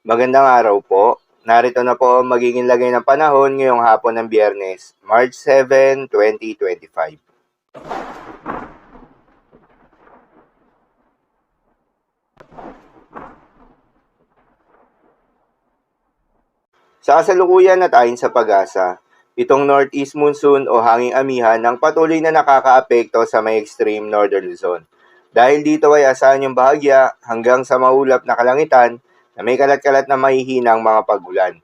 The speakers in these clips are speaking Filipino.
Magandang araw po. Narito na po ang magiging lagay ng panahon ngayong hapon ng Biyernes, March 7, 2025. Sa kasalukuyan at ayon sa pag-asa, itong northeast monsoon o hanging amihan ang patuloy na nakakaapekto sa may extreme northern Luzon. Dahil dito ay asahan yung bahagya hanggang sa maulap na kalangitan na may kalat-kalat na mahihinang mga pagulan.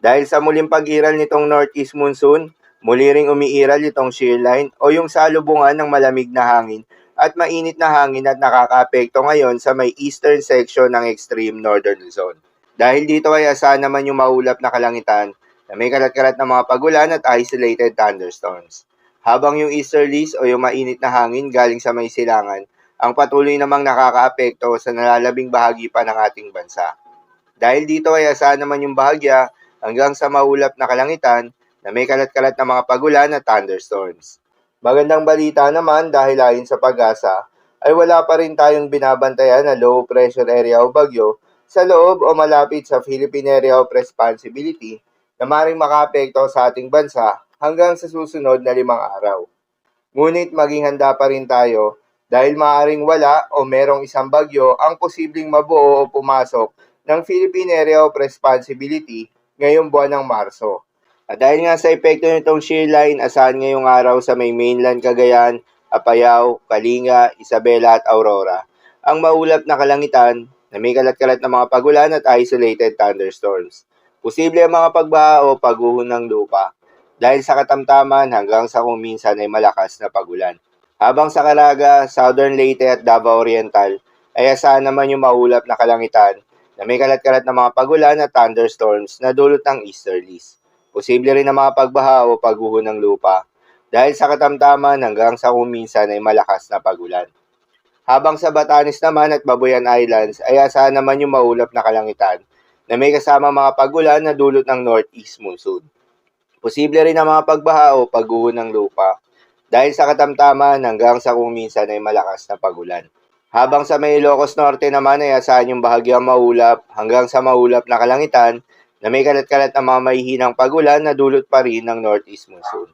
Dahil sa muling pag-iral nitong northeast monsoon, muli ring umiiral itong shear line o yung salubungan ng malamig na hangin at mainit na hangin at nakakaapekto ngayon sa may eastern section ng extreme northern Luzon. Dahil dito ay asahan naman yung maulap na kalangitan na may kalat-kalat na mga pagulan at isolated thunderstorms. Habang yung easterlies o yung mainit na hangin galing sa may silangan ang patuloy namang nakakaapekto sa nalalabing bahagi pa ng ating bansa. Dahil dito ay asahan naman yung bahagya hanggang sa maulap na kalangitan na may kalat-kalat na mga pagulan at thunderstorms. Magandang balita naman dahil ayon sa pag-asa ay wala pa rin tayong binabantayan na low pressure area o bagyo sa loob o malapit sa Philippine Area of Responsibility na maring makaapekto sa ating bansa hanggang sa susunod na 5 araw. Ngunit maging handa pa rin tayo dahil maaaring wala o merong isang bagyo ang posibleng mabuo o pumasok ng Philippine Area of Responsibility ngayong buwan ng Marso. At dahil nga sa epekto nitong shear line, asahan ngayong araw sa may mainland Cagayan, Apayao, Kalinga, Isabela at Aurora ang maulap na kalangitan na may kalat-kalat na mga pagulan at isolated thunderstorms. Posible ang mga pagbaha o pagguho ng lupa dahil sa katamtaman hanggang sa kung minsan ay malakas na pagulan. Habang sa Caraga, Southern Leyte at Davao Oriental ay asahan naman yung maulap na kalangitan na may kalat-kalat na mga pagulan at thunderstorms na dulot ng easterlies. Posible rin ang mga pagbaha o pagguho ng lupa dahil sa katamtaman hanggang sa kung minsan ay malakas na pagulan. Habang sa Batanes naman at Babuyan Islands ay asahan naman yung maulap na kalangitan na may kasama mga pagulan na dulot ng northeast monsoon. Posible rin ang mga pagbaha o pagguho ng lupa dahil sa katamtaman hanggang sa kung minsan ay malakas na pagulan. Habang sa may Ilocos Norte naman ay asahan yung bahagyang maulap hanggang sa maulap na kalangitan na may kalat-kalat na mga mahihinang pagulan na dulot pa rin ng northeast monsoon.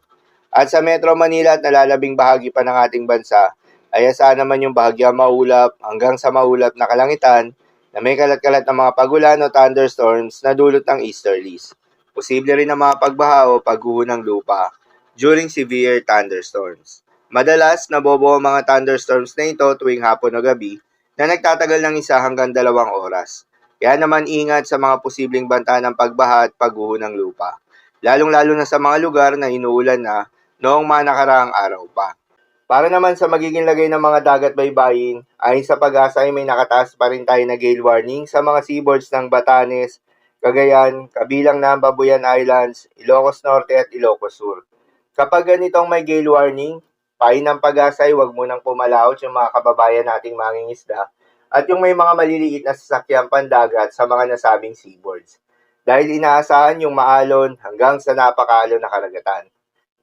At sa Metro Manila at nalalabing bahagi pa ng ating bansa ay asahan naman yung bahagyang maulap hanggang sa maulap na kalangitan na may kalat-kalat na mga pagulan o thunderstorms na dulot ng easterlies. Posible rin ang mga pagbaha o pagguho ng lupa during severe thunderstorms. Madalas, nabobo ang mga thunderstorms na ito tuwing hapon o gabi na nagtatagal ng 1 hanggang 2 oras. Kaya naman ingat sa mga posibleng banta ng pagbaha at pagguho ng lupa, lalong-lalo na sa mga lugar na inuulan na noong mga nakaraang araw pa. Para naman sa magiging lagay ng mga dagat baybayin, ayon sa pag-asa ay may nakataas pa rin tayo na gale warning sa mga seaboards ng Batanes, Cagayan, kabilang na ang Babuyan Islands, Ilocos Norte at Ilocos Sur. Kapag ganitong may gale warning, payo ng pag-asa ay huwag munang pumalaot yung mga kababayan nating mangingisda at yung may mga maliliit na sasakyang pandagat sa mga nasabing seaboards. Dahil inaasahan yung maalon hanggang sa napakaalon na karagatan.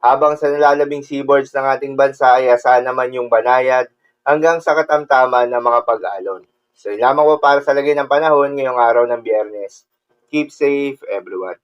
Habang sa nalalabing seaboards ng ating bansa ay asahan naman yung banayad hanggang sa katamtaman ng mga pag-alon. So, yun lamang po para sa lagay ng panahon ngayong araw ng Biyernes. Keep safe, everyone.